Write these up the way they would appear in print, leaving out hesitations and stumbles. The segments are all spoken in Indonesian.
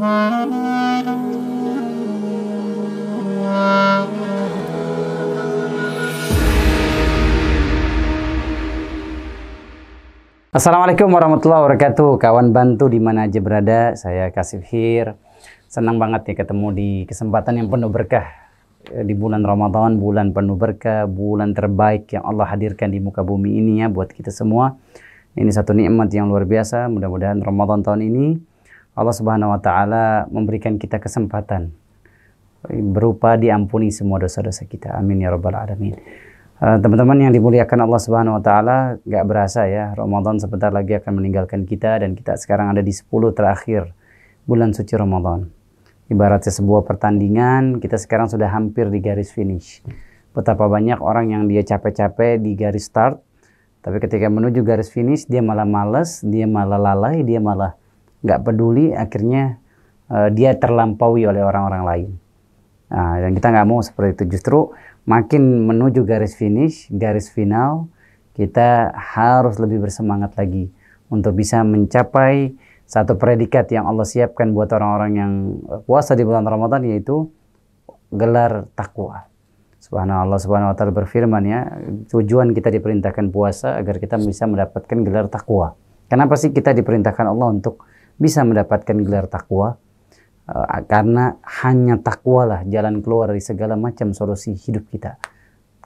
Assalamualaikum warahmatullahi wabarakatuh. Kawan bantu di mana aja berada, saya Kasif Hir. Senang banget ya ketemu di kesempatan yang penuh berkah di bulan Ramadan, bulan penuh berkah, bulan terbaik yang Allah hadirkan di muka bumi ini ya buat kita semua. Ini satu nikmat yang luar biasa. Mudah-mudahan Ramadan tahun ini Allah Subhanahu wa taala memberikan kita kesempatan berupa diampuni semua dosa-dosa kita. Amin ya rabbal alamin. Teman-teman yang dimuliakan Allah Subhanahu wa taala, gak berasa ya, Ramadan sebentar lagi akan meninggalkan kita dan kita sekarang ada di 10 terakhir bulan suci Ramadan. Ibaratnya sebuah pertandingan, kita sekarang sudah hampir di garis finish. Betapa banyak orang yang dia capek-capek di garis start, tapi ketika menuju garis finish dia malah malas, dia malah lalai, dia malah gak peduli, akhirnya dia terlampaui oleh orang-orang lain. Nah, dan kita nggak mau seperti itu. Justru makin menuju garis finish, garis final, kita harus lebih bersemangat lagi untuk bisa mencapai satu predikat yang Allah siapkan buat orang-orang yang puasa di bulan Ramadan, yaitu gelar takwa. Subhanallah, Subhanahu wa taala berfirman ya, tujuan kita diperintahkan puasa agar kita bisa mendapatkan gelar takwa. Kenapa sih kita diperintahkan Allah untuk bisa mendapatkan gelar takwa? Karena hanya takwalah jalan keluar dari segala macam solusi hidup kita.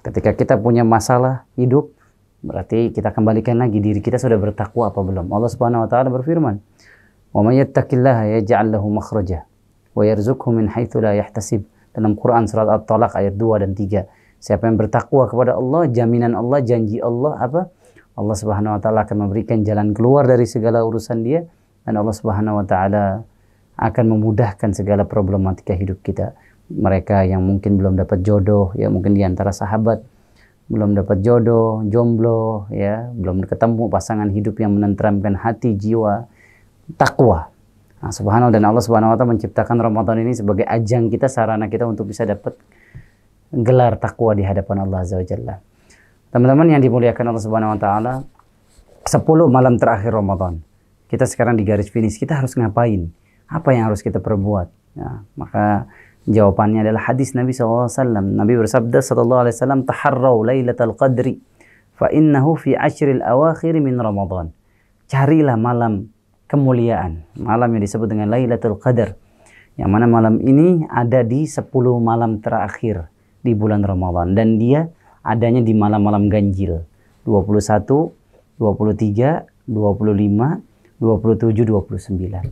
Ketika kita punya masalah hidup, berarti kita kembalikan lagi diri kita sudah bertakwa apa belum. Allah Subhanahu wa taala berfirman, "Wa may yattaqillaha yaj'al lahu makhraja wa yarzuqhu min haitsu la yahtasib." Dalam Quran surat At-Talaq ayat 2 dan 3. Siapa yang bertakwa kepada Allah, jaminan Allah, janji Allah apa? Allah Subhanahu wa taala akan memberikan jalan keluar dari segala urusan dia, dan Allah Subhanahu wa taala akan memudahkan segala problematika hidup kita. Mereka yang mungkin belum dapat jodoh, ya mungkin di antara sahabat belum dapat jodoh, jomblo, ya belum ketemu pasangan hidup yang menenteramkan hati, jiwa, takwa. Nah, subhanallah, dan Allah Subhanahu wa taala menciptakan Ramadan ini sebagai ajang kita, sarana kita untuk bisa dapat gelar takwa di hadapan Allah Azza wa Jalla. Teman-teman yang dimuliakan Allah Subhanahu wa taala, 10 malam terakhir Ramadan. Kita sekarang di garis finish, kita harus ngapain? Apa yang harus kita perbuat? Ya, maka jawabannya adalah hadis Nabi SAW. Nabi bersabda SAW, "Taharraw lailatul qadri, fa innahu fi ashril awakhir min Ramadan." Carilah malam kemuliaan, malam yang disebut dengan Lailatul Qadar, yang mana malam ini ada di 10 malam terakhir di bulan Ramadan, dan dia adanya di malam-malam ganjil, 21, 23, 25, 27, 29.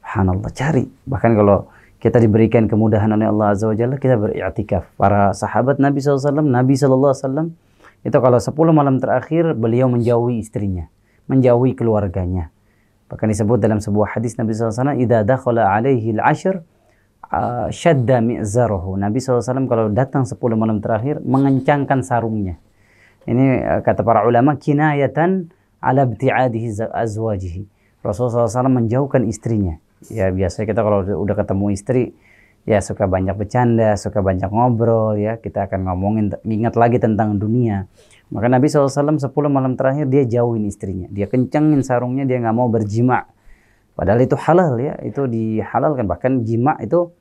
Subhanallah, cari. Bahkan kalau kita diberikan kemudahan oleh Allah Azza wa Jalla, kita beriktikaf. Para sahabat Nabi SAW, Nabi SAW, itu kalau 10 malam terakhir, beliau menjauhi istrinya, menjauhi keluarganya. Bahkan disebut dalam sebuah hadis Nabi SAW, "Idza dakhala alaihi al-ashr, shadda mi'zarahu." Nabi SAW kalau datang 10 malam terakhir, mengencangkan sarungnya. Ini kata para ulama, kinayatan ala ibti'adihi azwajihi. Rasulullah SAW menjauhkan istrinya. Ya biasanya kita kalau udah ketemu istri, ya suka banyak bercanda, suka banyak ngobrol, ya kita akan ngomongin, ingat lagi tentang dunia. Maka Nabi SAW 10 malam terakhir dia jauhin istrinya, dia kencangin sarungnya, dia nggak mau berjima. Padahal itu halal ya, itu dihalalkan. Bahkan jima itu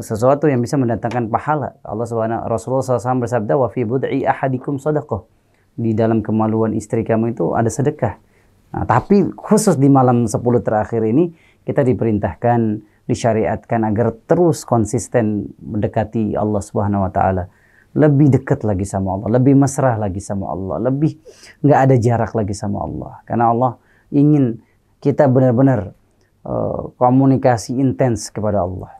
sesuatu yang bisa mendatangkan pahala. Rasulullah SAW bersabda, "Wa fi bud'i ahadikum sadaqah." Di dalam kemaluan istri kamu itu ada sedekah. Nah, tapi khusus di malam 10 terakhir ini kita diperintahkan, disyariatkan agar terus konsisten mendekati Allah Subhanahu wa taala. Lebih dekat lagi sama Allah, lebih mesra lagi sama Allah, lebih nggak ada jarak lagi sama Allah. Karena Allah ingin kita benar-benar komunikasi intens kepada Allah.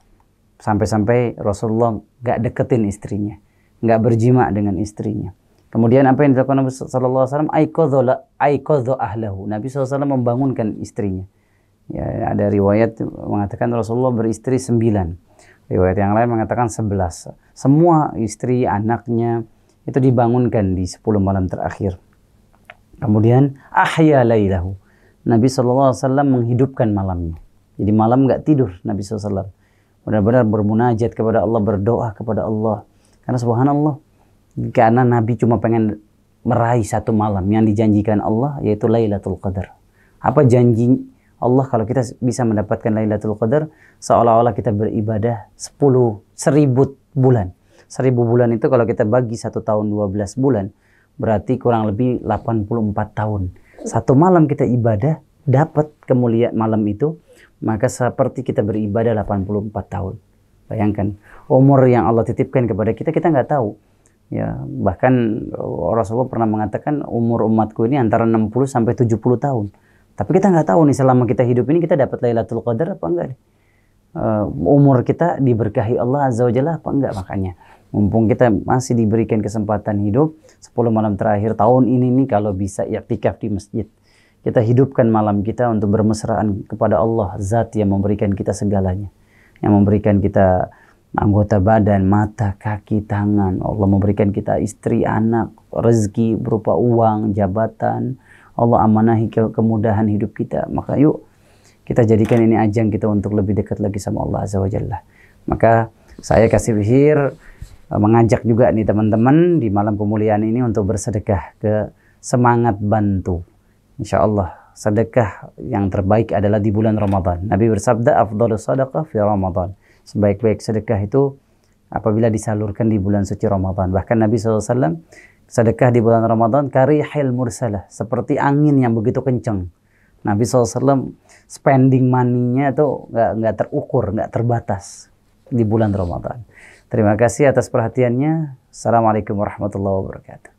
Sampai-sampai Rasulullah nggak deketin istrinya, nggak berjima dengan istrinya. Kemudian apa yang dilakukan Nabi SAW? Aiqadha ahlahu. Nabi SAW membangunkan istrinya. Ya, ada riwayat mengatakan Rasulullah beristri 9. Riwayat yang lain mengatakan 11. Semua istri, anaknya itu dibangunkan di 10 malam terakhir. Kemudian ahya lailahu. Nabi SAW menghidupkan malamnya. Jadi malam nggak tidur Nabi SAW. Benar-benar bermunajat kepada Allah, berdoa kepada Allah. Karena subhanallah, karena Nabi cuma pengen meraih satu malam yang dijanjikan Allah, yaitu Lailatul Qadar. Apa janji Allah kalau kita bisa mendapatkan Lailatul Qadar, seolah-olah kita beribadah 1000 bulan. 1000 bulan itu kalau kita bagi 1 tahun 12 bulan, berarti kurang lebih 84 tahun. Satu malam kita ibadah, dapat kemuliaan malam itu, maka seperti kita beribadah 84 tahun. Bayangkan, umur yang Allah titipkan kepada kita, kita nggak tahu. Ya, bahkan Rasulullah pernah mengatakan umur umatku ini antara 60 sampai 70 tahun. Tapi kita nggak tahu nih selama kita hidup ini kita dapat Lailatul Qadar apa enggak nih. Umur kita diberkahi Allah Azza wa Jalla apa enggak. Makanya mumpung kita masih diberikan kesempatan hidup 10 malam terakhir tahun ini nih, kalau bisa i'tikaf di masjid. Kita hidupkan malam kita untuk bermesraan kepada Allah, Zat yang memberikan kita segalanya. Yang memberikan kita anggota badan, mata, kaki, tangan. Allah memberikan kita istri, anak, rezeki berupa uang, jabatan. Allah amanahi kemudahan hidup kita. Maka yuk kita jadikan ini ajang kita untuk lebih dekat lagi sama Allah Azza wa Jalla. Maka saya Kasif Hir mengajak juga nih teman-teman di malam kemuliaan ini untuk bersedekah, ke semangat bantu. Insya Allah sedekah yang terbaik adalah di bulan Ramadan. Nabi bersabda, afdhalus sadaqah fi Ramadan. Sebaik-baik sedekah itu apabila disalurkan di bulan suci Ramadan. Bahkan Nabi SAW, sedekah di bulan Ramadan karihil mursalah, seperti angin yang begitu kencang. Nabi SAW spending money-nya itu nggak terukur, nggak terbatas di bulan Ramadan. Terima kasih atas perhatiannya. Assalamualaikum warahmatullahi wabarakatuh.